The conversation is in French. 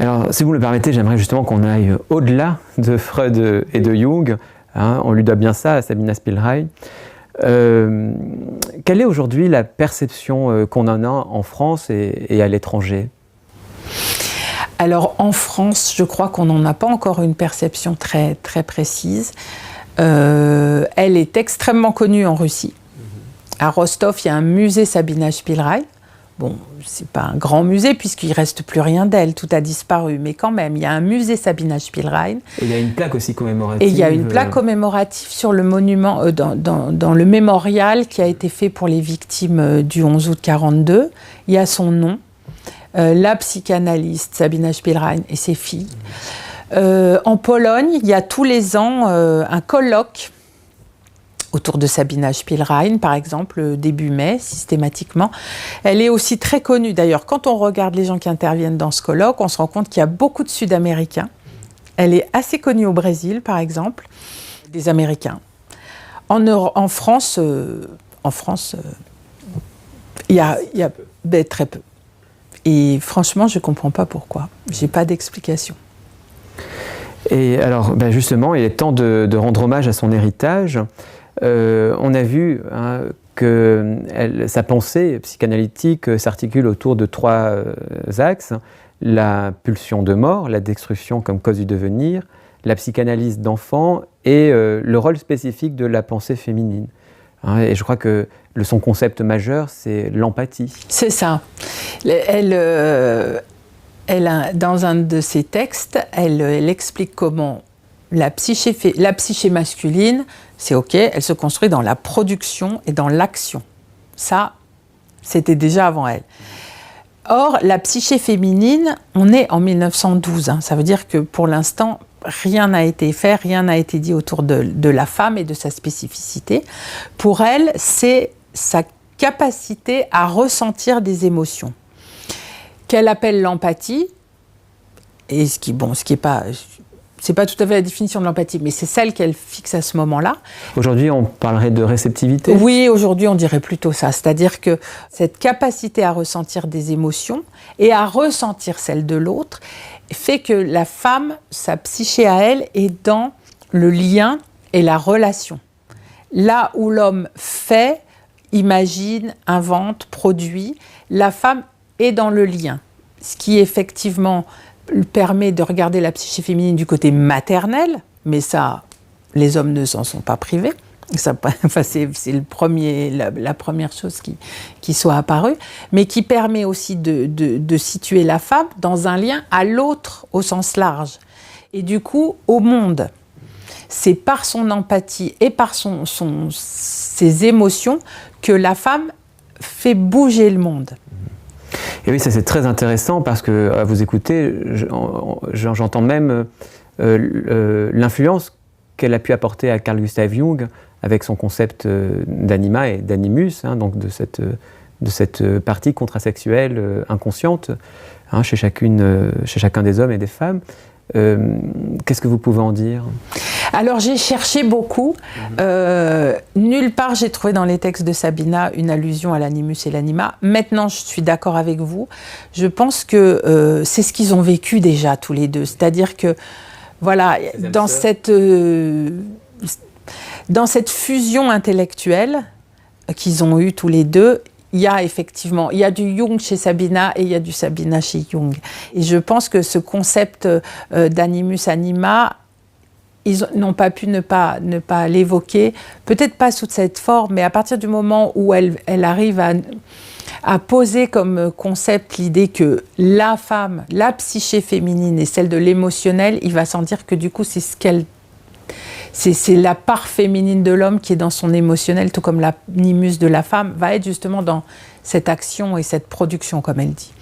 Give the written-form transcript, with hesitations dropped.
Alors, si vous me le permettez, j'aimerais justement qu'on aille au-delà de Freud et de Jung. On lui doit bien ça à Sabina Spielrein. Quelle est aujourd'hui la perception qu'on en a en France et à l'étranger ? Alors en France, je crois qu'on n'en a pas encore une perception très, très précise. Elle est extrêmement connue en Russie. À Rostov, il y a un musée Sabina Spielrein. Bon, c'est pas un grand musée puisqu'il ne reste plus rien d'elle, tout a disparu, mais quand même, il y a un musée Sabina Spielrein. Et il y a une plaque aussi commémorative. Et il y a une plaque commémorative sur le monument, dans le mémorial qui a été fait pour les victimes du 11 août 1942. Il y a son nom, la psychanalyste Sabina Spielrein et ses filles. En Pologne, il y a tous les ans un colloque autour de Sabina Spielrein, par exemple, début mai, systématiquement. Elle est aussi très connue. D'ailleurs, quand on regarde les gens qui interviennent dans ce colloque, on se rend compte qu'il y a beaucoup de Sud-Américains. Elle est assez connue au Brésil, par exemple, des Américains. En France, il y a très peu. Et franchement, je ne comprends pas pourquoi. Je n'ai pas d'explication. Et alors, justement, il est temps de rendre hommage à son héritage. On a vu que sa pensée psychanalytique s'articule autour de 3 axes. La pulsion de mort, la destruction comme cause du devenir, la psychanalyse d'enfant et le rôle spécifique de la pensée féminine. Et je crois que son concept majeur, c'est l'empathie. C'est ça. Dans un de ses textes, elle explique comment la psyché masculine, c'est OK, elle se construit dans la production et dans l'action. Ça, c'était déjà avant elle. Or, la psyché féminine, on est en 1912. Ça veut dire que pour l'instant, rien n'a été fait, rien n'a été dit autour de la femme et de sa spécificité. Pour elle, c'est sa capacité à ressentir des émotions, qu'elle appelle l'empathie, et ce qui est pas... C'est pas tout à fait la définition de l'empathie, mais c'est celle qu'elle fixe à ce moment-là. Aujourd'hui, on parlerait de réceptivité ? Oui, aujourd'hui, on dirait plutôt ça. C'est-à-dire que cette capacité à ressentir des émotions et à ressentir celles de l'autre fait que la femme, sa psyché à elle, est dans le lien et la relation. Là où l'homme fait, imagine, invente, produit, la femme est dans le lien. Ce qui la permet de regarder la psyché féminine du côté maternel, mais ça, les hommes ne s'en sont pas privés. Ça, c'est la première chose qui soit apparue, mais qui permet aussi de situer la femme dans un lien à l'autre au sens large, et du coup au monde. C'est par son empathie et par ses émotions que la femme fait bouger le monde. Et oui, ça c'est très intéressant parce que, à vous écouter, j'entends même l'influence qu'elle a pu apporter à Carl Gustav Jung avec son concept d'anima et d'animus, donc de cette partie contrasexuelle inconsciente chez chacun des hommes et des femmes. Qu'est-ce que vous pouvez en dire ? Alors j'ai cherché beaucoup. Nulle part j'ai trouvé dans les textes de Sabina une allusion à l'animus et l'anima. Maintenant je suis d'accord avec vous. Je pense que c'est ce qu'ils ont vécu déjà tous les deux. C'est-à-dire que voilà, dans cette fusion intellectuelle qu'ils ont eue tous les deux, il y a du Jung chez Sabina et il y a du Sabina chez Jung. Et je pense que ce concept d'animus-anima, ils n'ont pas pu ne pas l'évoquer, peut-être pas sous cette forme, mais à partir du moment où elle arrive à poser comme concept l'idée que la femme, la psyché féminine est celle de l'émotionnel, il va sans dire que du coup c'est la part féminine de l'homme qui est dans son émotionnel, tout comme l'animus de la femme va être justement dans cette action et cette production, comme elle dit.